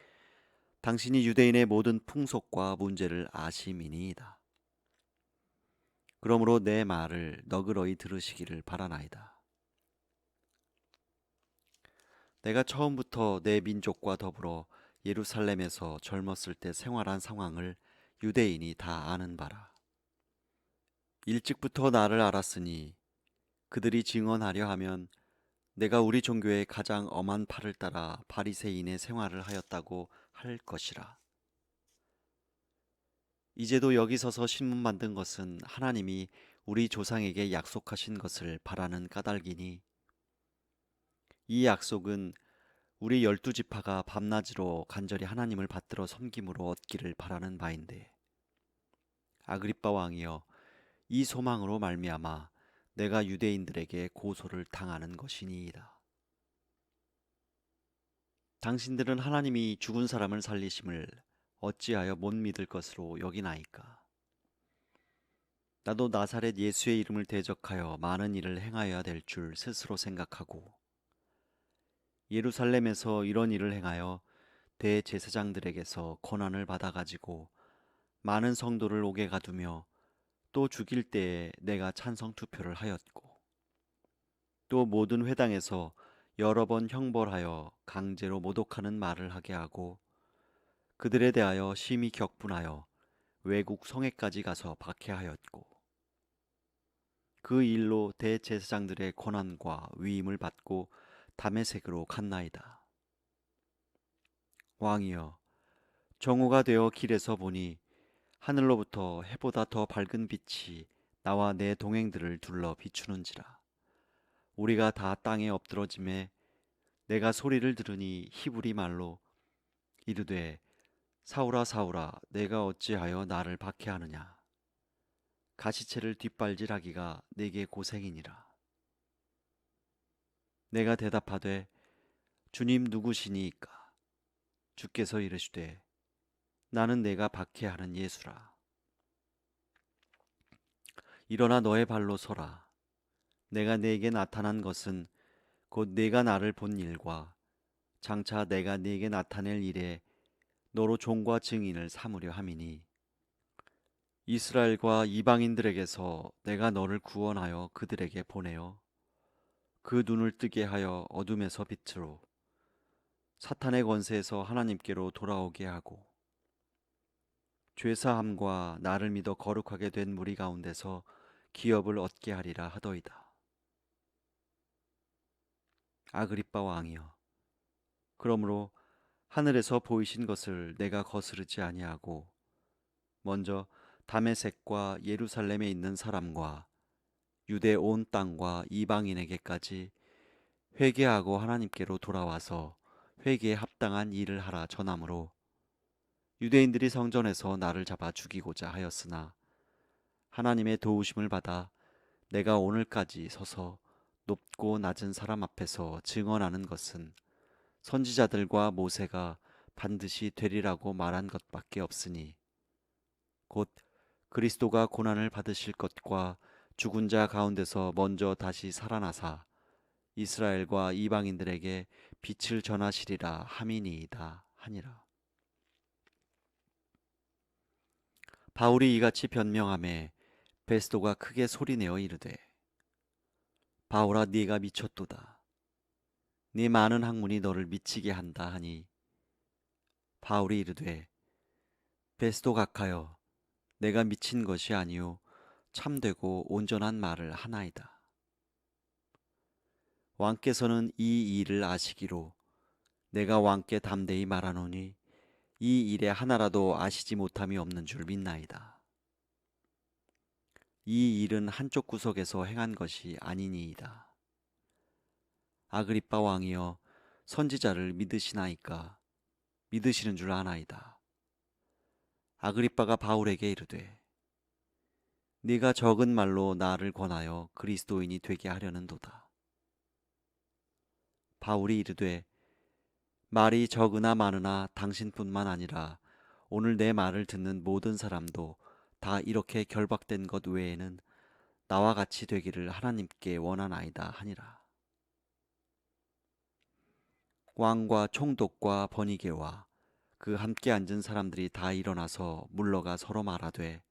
당신이 유대인의 모든 풍속과 문제를 아심이니이다. 그러므로 내 말을 너그러이 들으시기를 바라나이다. 내가 처음부터 내 민족과 더불어 예루살렘에서 젊었을 때 생활한 상황을 유대인이 다 아는 바라. 일찍부터 나를 알았으니 그들이 증언하려 하면 내가 우리 종교의 가장 엄한 팔을 따라 바리새인의 생활을 하였다고 할 것이라. 이제도 여기 서서 신문 만든 것은 하나님이 우리 조상에게 약속하신 것을 바라는 까닭이니 이 약속은 우리 12지파가 밤낮으로 간절히 하나님을 받들어 섬김으로 얻기를 바라는 바인데 아그리빠 왕이여 이 소망으로 말미암아 내가 유대인들에게 고소를 당하는 것이니이다. 당신들은 하나님이 죽은 사람을 살리심을 어찌하여 못 믿을 것으로 여기나이까? 나도 나사렛 예수의 이름을 대적하여 많은 일을 행하여야 될 줄 스스로 생각하고 예루살렘에서 이런 일을 행하여 대제사장들에게서 권한을 받아가지고 많은 성도를 옥에 가두며 또 죽일 때에 내가 찬성 투표를 하였고 또 모든 회당에서 여러 번 형벌하여 강제로 모독하는 말을 하게 하고 그들에 대하여 심히 격분하여 외국 성에까지 가서 박해하였고 그 일로 대제사장들의 권한과 위임을 받고 다메섹으로 갔나이다. 왕이여 정오가 되어 길에서 보니 하늘로부터 해보다 더 밝은 빛이 나와 내 동행들을 둘러 비추는지라. 우리가 다 땅에 엎드러짐에 내가 소리를 들으니 히브리 말로 이르되 사울아 사울아 내가 어찌하여 나를 박해하느냐. 가시체를 뒷발질하기가 내게 고생이니라. 내가 대답하되 주님 누구시니이까? 주께서 이르시되 나는 내가 박해하는 예수라. 일어나 너의 발로 서라. 내가 네게 나타난 것은 곧 네가 나를 본 일과 장차 내가 네게 나타낼 일에 너로 종과 증인을 삼으려 함이니 이스라엘과 이방인들에게서 내가 너를 구원하여 그들에게 보내어 그 눈을 뜨게 하여 어둠에서 빛으로 사탄의 권세에서 하나님께로 돌아오게 하고 죄사함과 나를 믿어 거룩하게 된 무리 가운데서 기업을 얻게 하리라 하더이다. 아그리빠 왕이여 그러므로 하늘에서 보이신 것을 내가 거스르지 아니하고 먼저 다메섹과 예루살렘에 있는 사람과 유대 온 땅과 이방인에게까지 회개하고 하나님께로 돌아와서 회개에 합당한 일을 하라 전함으로 유대인들이 성전에서 나를 잡아 죽이고자 하였으나 하나님의 도우심을 받아 내가 오늘까지 서서 높고 낮은 사람 앞에서 증언하는 것은 선지자들과 모세가 반드시 되리라고 말한 것밖에 없으니 곧 그리스도가 고난을 받으실 것과 죽은 자 가운데서 먼저 다시 살아나사 이스라엘과 이방인들에게 빛을 전하시리라 함이니이다 하니라. 바울이 이같이 변명하매 베스도가 크게 소리내어 이르되 바울아 네가 미쳤도다. 네 많은 학문이 너를 미치게 한다 하니 바울이 이르되 베스도 각하여 내가 미친 것이 아니요 참되고 온전한 말을 하나이다. 왕께서는 이 일을 아시기로 내가 왕께 담대히 말하노니 이 일에 하나라도 아시지 못함이 없는 줄 믿나이다. 이 일은 한쪽 구석에서 행한 것이 아니니이다. 아그리빠 왕이여 선지자를 믿으시나이까? 믿으시는 줄 아나이다. 아그리빠가 바울에게 이르되 네가 적은 말로 나를 권하여 그리스도인이 되게 하려는도다. 바울이 이르되 말이 적으나 많으나 당신뿐만 아니라 오늘 내 말을 듣는 모든 사람도 다 이렇게 결박된 것 외에는 나와 같이 되기를 하나님께 원하나이다 하니라. 왕과 총독과 번이게와 그 함께 앉은 사람들이 다 일어나서 물러가 서로 말하되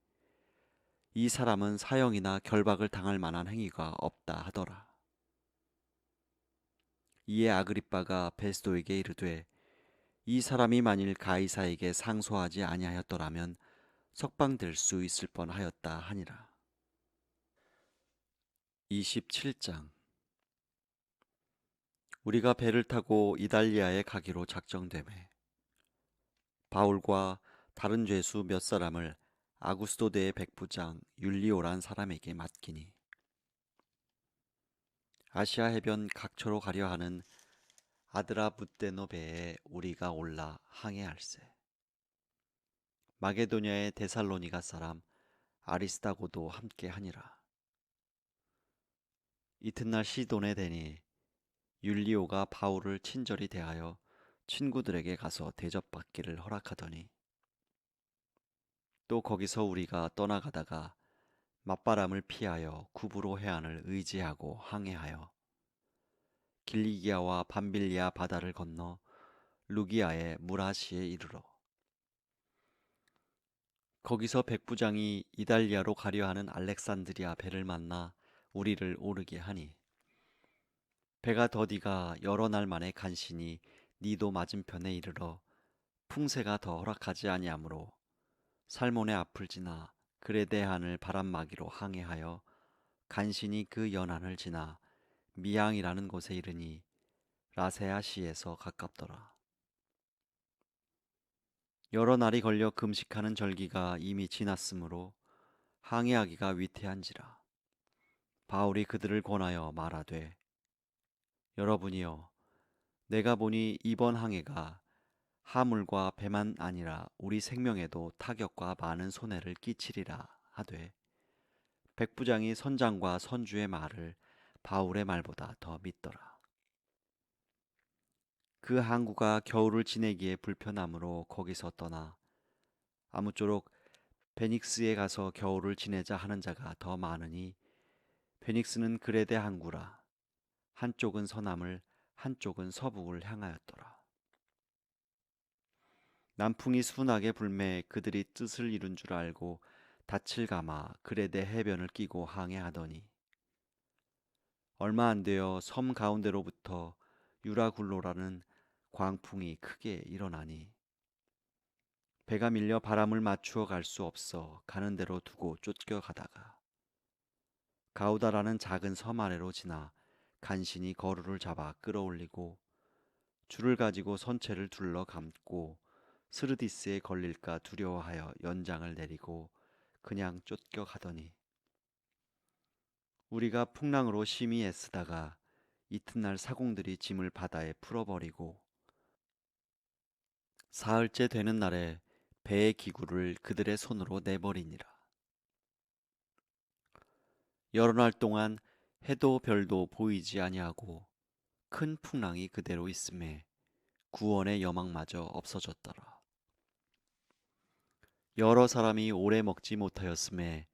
이 사람은 사형이나 결박을 당할 만한 행위가 없다 하더라. 이에 아그리빠가 베스도에게 이르되 이 사람이 만일 가이사에게 상소하지 아니하였더라면 석방될 수 있을 뻔하였다 하니라. 27장. 우리가 배를 타고 이달리아에 가기로 작정되매 바울과 다른 죄수 몇 사람을 아구스도 대의 백부장 율리오란 사람에게 맡기니 아시아 해변 각처로 가려 하는 아드라부떼노 배에 우리가 올라 항해할세. 마게도냐의 데살로니가 사람 아리스다고도 함께 하니라. 이튿날 시돈에 대니 율리오가 바울을 친절히 대하여 친구들에게 가서 대접받기를 허락하더니 또 거기서 우리가 떠나가다가 맞바람을 피하여 구브로 해안을 의지하고 항해하여 길리기아와 밤빌리아 바다를 건너 루기아의 무라시에 이르러 거기서 백부장이 이달리아로 가려 하는 알렉산드리아 배를 만나 우리를 오르게 하니 배가 더디가 여러 날 만에 간신히 니도 맞은편에 이르러 풍세가 더 허락하지 아니하므로 살몬의 앞을 지나 그레데한을 바람막이로 항해하여 간신히 그 연안을 지나 미양이라는 곳에 이르니 라세아시에서 가깝더라. 여러 날이 걸려 금식하는 절기가 이미 지났으므로 항해하기가 위태한지라. 바울이 그들을 권하여 말하되 여러분이여 내가 보니 이번 항해가 하물과 배만 아니라 우리 생명에도 타격과 많은 손해를 끼치리라 하되 백부장이 선장과 선주의 말을 바울의 말보다 더 믿더라. 그 항구가 겨울을 지내기에 불편하므로 거기서 떠나 아무쪼록 베닉스에 가서 겨울을 지내자 하는 자가 더 많으니 베닉스는 그레데 항구라. 한쪽은 서남을 한쪽은 서북을 향하였더라. 남풍이 순하게 불매 그들이 뜻을 이룬 줄 알고 닻을 감아 그레데 해변을 끼고 항해하더니 얼마 안 되어 섬 가운데로부터 유라굴로라는 광풍이 크게 일어나니 배가 밀려 바람을 맞추어 갈 수 없어 가는 대로 두고 쫓겨가다가 가우다라는 작은 섬 아래로 지나 간신히 거루를 잡아 끌어올리고 줄을 가지고 선체를 둘러 감고 스르디스에 걸릴까 두려워하여 연장을 내리고 그냥 쫓겨가더니 우리가 풍랑으로 심히 애쓰다가 이튿날 사공들이 짐을 바다에 풀어버리고 사흘째 되는 날에 배의 기구를 그들의 손으로 내버리니라. 여러 날 동안 해도 별도 보이지 아니하고 큰 풍랑이 그대로 있음에 구원의 여망마저 없어졌더라. 여러 사람이 오래 먹지 못하였음에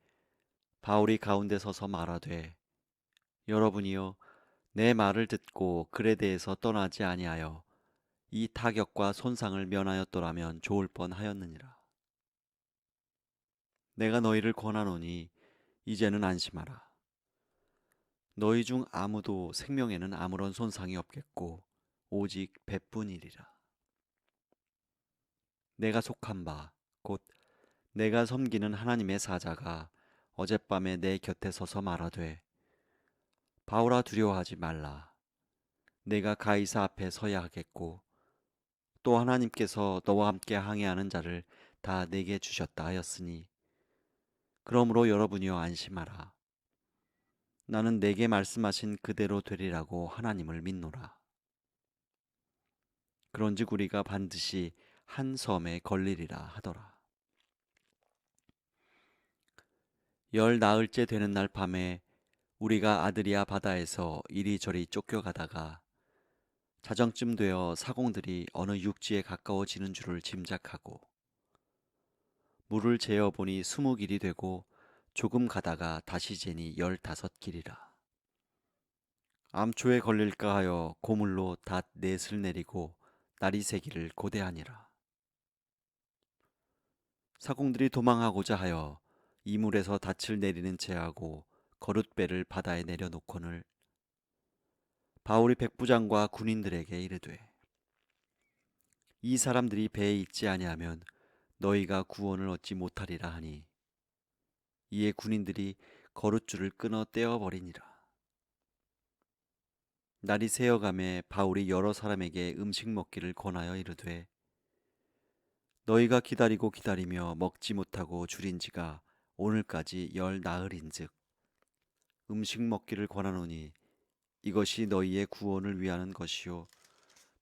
바울이 가운데 서서 말하되 여러분이여 내 말을 듣고 글에 대해서 떠나지 아니하여 이 타격과 손상을 면하였더라면 좋을 뻔하였느니라. 내가 너희를 권하노니 이제는 안심하라. 너희 중 아무도 생명에는 아무런 손상이 없겠고 오직 배뿐이리라. 내가 속한 바 곧 내가 섬기는 하나님의 사자가 어젯밤에 내 곁에 서서 말하되 바울아 두려워하지 말라. 내가 가이사 앞에 서야 하겠고 또 하나님께서 너와 함께 항해하는 자를 다 내게 주셨다 하였으니 그러므로 여러분이여 안심하라. 나는 내게 말씀하신 그대로 되리라고 하나님을 믿노라. 그런즉 우리가 반드시 한 섬에 걸리리라 하더라. 열 나흘째 되는 날 밤에 우리가 아드리아 바다에서 이리저리 쫓겨가다가 자정쯤 되어 사공들이 어느 육지에 가까워지는 줄을 짐작하고 물을 재어 보니 20길이 되고 조금 가다가 다시 재니 15길이라. 암초에 걸릴까 하여 고물로 닷 넷을 내리고 날이 새기를 고대하니라. 사공들이 도망하고자 하여 이물에서 닻을 내리는 채하고 거룻배를 바다에 내려놓거늘 바울이 백부장과 군인들에게 이르되 이 사람들이 배에 있지 아니하면 너희가 구원을 얻지 못하리라 하니 이에 군인들이 거룻줄을 끊어 떼어버리니라. 날이 새어가매 바울이 여러 사람에게 음식 먹기를 권하여 이르되 너희가 기다리고 기다리며 먹지 못하고 줄인 지가 오늘까지 10나흘인즉 음식 먹기를 권하노니 이것이 너희의 구원을 위하는 것이요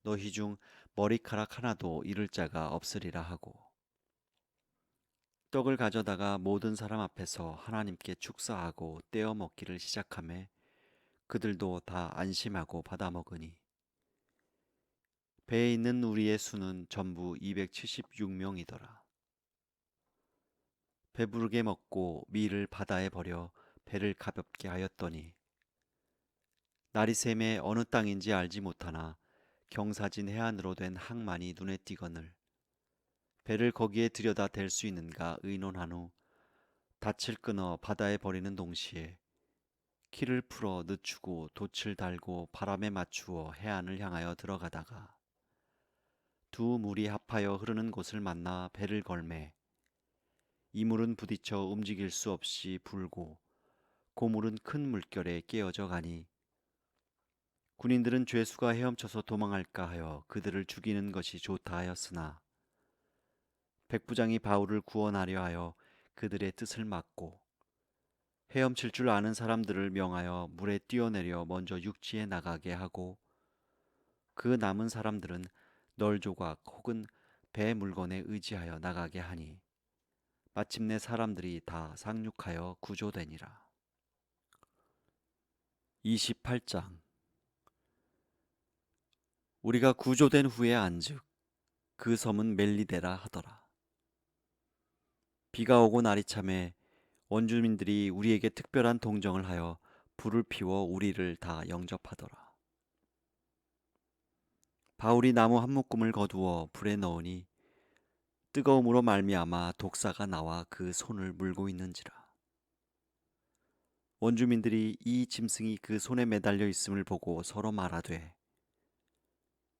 너희 중 머리카락 하나도 잃을 자가 없으리라 하고 떡을 가져다가 모든 사람 앞에서 하나님께 축사하고 떼어 먹기를 시작하매 그들도 다 안심하고 받아 먹으니 배에 있는 우리의 수는 전부 276명이더라. 배부르게 먹고 밀을 바다에 버려 배를 가볍게 하였더니 날이 새매 어느 땅인지 알지 못하나 경사진 해안으로 된 항만이 눈에 띄거늘 배를 거기에 들여다 댈 수 있는가 의논한 후 닻을 끊어 바다에 버리는 동시에 키를 풀어 늦추고 돛을 달고 바람에 맞추어 해안을 향하여 들어가다가 두 물이 합하여 흐르는 곳을 만나 배를 걸매 이 물은 부딪혀 움직일 수 없이 불고 고물은 큰 물결에 깨어져 가니 군인들은 죄수가 헤엄쳐서 도망할까 하여 그들을 죽이는 것이 좋다 하였으나 백부장이 바울을 구원하려 하여 그들의 뜻을 막고 헤엄칠 줄 아는 사람들을 명하여 물에 뛰어내려 먼저 육지에 나가게 하고 그 남은 사람들은 널조각 혹은 배 물건에 의지하여 나가게 하니 마침내 사람들이 다 상륙하여 구조되니라. 28장. 우리가 구조된 후에 안즉 그 섬은 멜리데라 하더라. 비가 오고 날이 참에 원주민들이 우리에게 특별한 동정을 하여 불을 피워 우리를 다 영접하더라. 바울이 나무 한 묶음을 거두어 불에 넣으니 뜨거움으로 말미암아 독사가 나와 그 손을 물고 있는지라. 원주민들이 이 짐승이 그 손에 매달려 있음을 보고 서로 말하되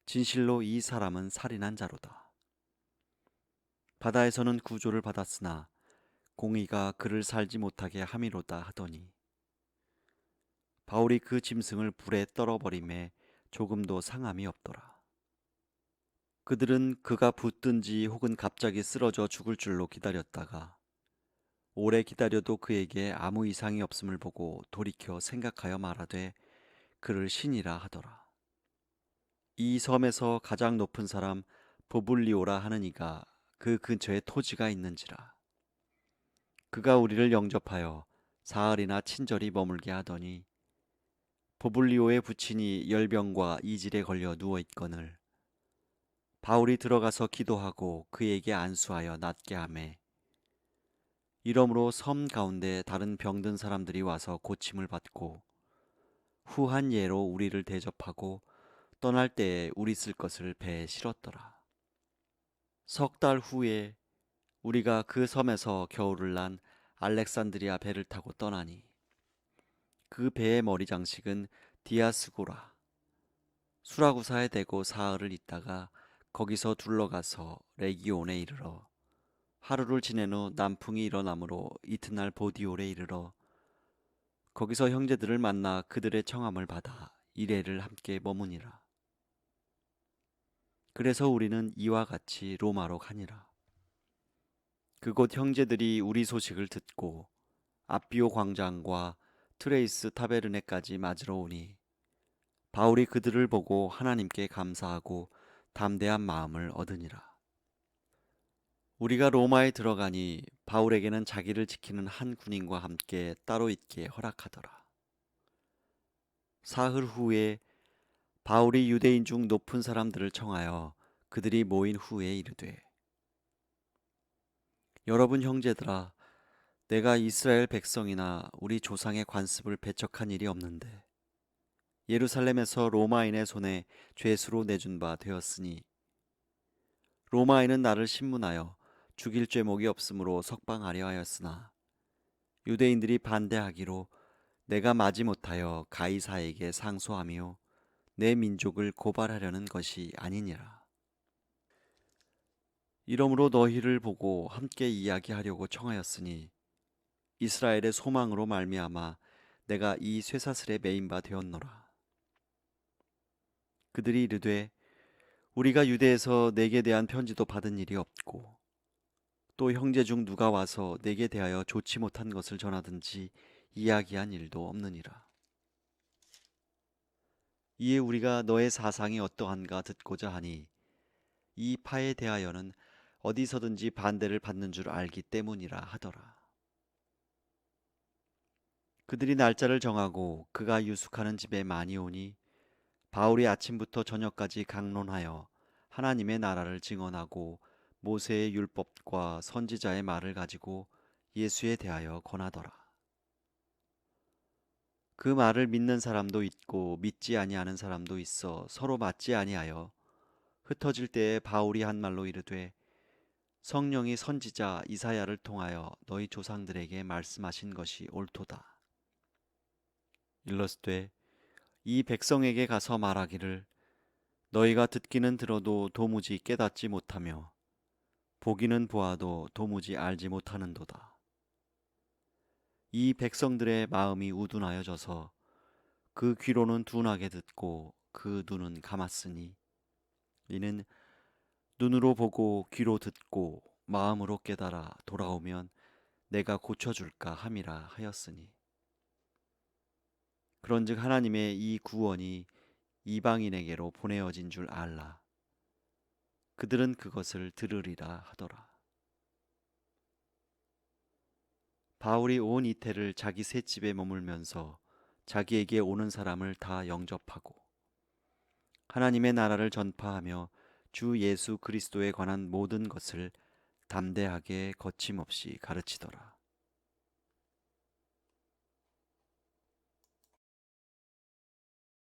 진실로 이 사람은 살인한 자로다. 바다에서는 구조를 받았으나 공의가 그를 살지 못하게 함이로다 하더니 바울이 그 짐승을 불에 떨어버림에 조금도 상함이 없더라. 그들은 그가 붙든지 혹은 갑자기 쓰러져 죽을 줄로 기다렸다가 오래 기다려도 그에게 아무 이상이 없음을 보고 돌이켜 생각하여 말하되 그를 신이라 하더라. 이 섬에서 가장 높은 사람 보블리오라 하는 이가 그 근처에 토지가 있는지라. 그가 우리를 영접하여 사흘이나 친절히 머물게 하더니 보블리오의 부친이 열병과 이질에 걸려 누워 있거늘 바울이 들어가서 기도하고 그에게 안수하여 낫게 하매 이러므로 섬 가운데 다른 병든 사람들이 와서 고침을 받고 후한 예로 우리를 대접하고 떠날 때에 우리 쓸 것을 배에 실었더라. 석 달 후에 우리가 그 섬에서 겨울을 난 알렉산드리아 배를 타고 떠나니 그 배의 머리 장식은 디아스고라 수라구사에 대고 사흘을 있다가 거기서 둘러가서 레기온에 이르러 하루를 지낸 후 남풍이 일어나므로 이튿날 보디올에 이르러 거기서 형제들을 만나 그들의 청함을 받아 이레를 함께 머무니라. 그래서 우리는 이와 같이 로마로 가니라. 그곳 형제들이 우리 소식을 듣고 아비오 광장과 트레이스 타베르네까지 맞으러 오니 바울이 그들을 보고 하나님께 감사하고 담대한 마음을 얻으니라. 우리가 로마에 들어가니 바울에게는 자기를 지키는 한 군인과 함께 따로 있게 허락하더라. 사흘 후에 바울이 유대인 중 높은 사람들을 청하여 그들이 모인 후에 이르되, 여러분 형제들아, 내가 이스라엘 백성이나 우리 조상의 관습을 배척한 일이 없는데 예루살렘에서 로마인의 손에 죄수로 내준 바 되었으니, 로마인은 나를 신문하여 죽일 죄목이 없으므로 석방하려 하였으나 유대인들이 반대하기로 내가 마지못하여 가이사에게 상소하며 내 민족을 고발하려는 것이 아니니라. 이러므로 너희를 보고 함께 이야기하려고 청하였으니, 이스라엘의 소망으로 말미암아 내가 이 쇠사슬에 매인 바 되었노라. 그들이 이르되, 우리가 유대에서 내게 대한 편지도 받은 일이 없고 또 형제 중 누가 와서 내게 대하여 좋지 못한 것을 전하든지 이야기한 일도 없느니라. 이에 우리가 너의 사상이 어떠한가 듣고자 하니, 이 파에 대하여는 어디서든지 반대를 받는 줄 알기 때문이라 하더라. 그들이 날짜를 정하고 그가 유숙하는 집에 많이 오니 바울이 아침부터 저녁까지 강론하여 하나님의 나라를 증언하고 모세의 율법과 선지자의 말을 가지고 예수에 대하여 권하더라. 그 말을 믿는 사람도 있고 믿지 아니하는 사람도 있어 서로 맞지 아니하여 흩어질 때에 바울이 한 말로 이르되, 성령이 선지자 이사야를 통하여 너희 조상들에게 말씀하신 것이 옳도다. 일러스되, 이 백성에게 가서 말하기를, 너희가 듣기는 들어도 도무지 깨닫지 못하며 보기는 보아도 도무지 알지 못하는도다. 이 백성들의 마음이 우둔하여져서 그 귀로는 둔하게 듣고 그 눈은 감았으니, 이는 눈으로 보고 귀로 듣고 마음으로 깨달아 돌아오면 내가 고쳐줄까 함이라 하였으니, 그런즉 하나님의 이 구원이 이방인에게로 보내어진 줄 알라. 그들은 그것을 들으리라 하더라. 바울이 온 이태를 자기 셋집에 머물면서 자기에게 오는 사람을 다 영접하고 하나님의 나라를 전파하며 주 예수 그리스도에 관한 모든 것을 담대하게 거침없이 가르치더라.